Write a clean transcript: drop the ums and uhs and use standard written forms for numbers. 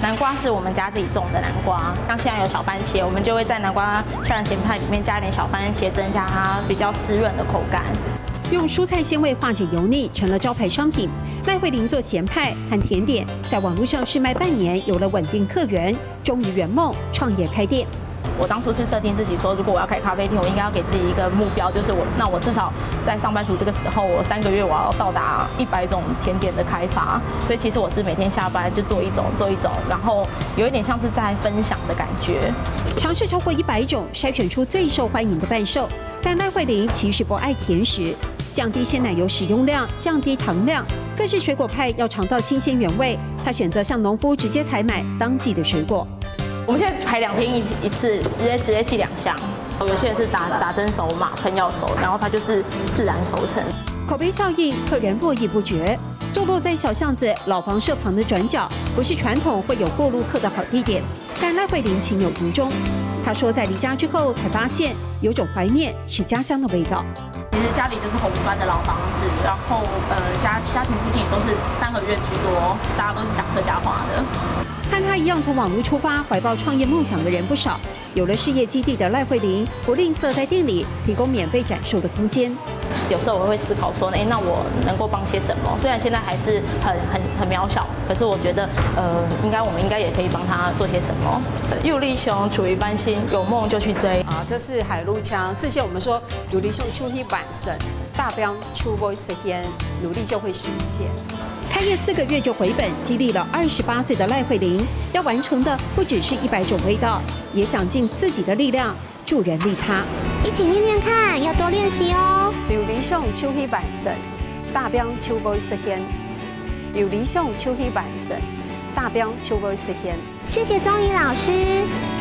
南瓜是我们家自己种的南瓜，像现在有小番茄，我们就会在南瓜漂亮咸派里面加一点小番茄，增加它比较湿润的口感。用蔬菜鲜味化解油腻，成了招牌商品。赖慧玲做咸派和甜点，在网络上试卖半年，有了稳定客源，终于圆梦创业开店。我当初是设定自己说，如果我要开咖啡店，我应该要给自己一个目标，就是我至少在上班族这个时候，我3个月我要到达100种甜点的开发。所以其实我是每天下班就做一种，然后有一点像是在分享的感觉。尝试超过100种，筛选出最受欢迎的伴手。但赖慧玲其实不爱甜食，降低鲜奶油使用量，降低糖量，各式水果派要尝到新鲜原味。她选择向农夫直接采买当季的水果。我们现在排2天一次，直接寄2箱。有些人是打针熟嘛，喷药熟，然后它就是自然熟成。口碑效应，客人络绎不绝。坐落在小巷子老房舍旁的转角，不是传统会有过路客的好地点，但赖慧玲情有独钟。她说，在离家之后才发现，有种怀念是家乡的味道。其实家里就是红砖的老房子，然后家庭附近也都是3合院居多，大家都是讲客家话的。和她一样从网络出发，怀抱创业梦想的人不少。有了事业基地的赖慧玲，不吝啬在店里提供免费展售的空间。有时候我会思考说，那我能够帮些什么？虽然现在还是很渺小，可是我觉得，我们应该也可以帮他做些什么。幼力熊处于班心，有梦就去追啊！这是海陆腔。之前我们说，幼力熊出去完成，大标出会实现，努力就会实现。开业4个月就回本，激励了28岁的赖慧玲。要完成的不只是100种味道，也想尽自己的力量助人利他。一起练练看，要多练习哦。有理想手去完成，大标就会实现。有理想手去完成，大标就会实现。谢谢宗仪老师。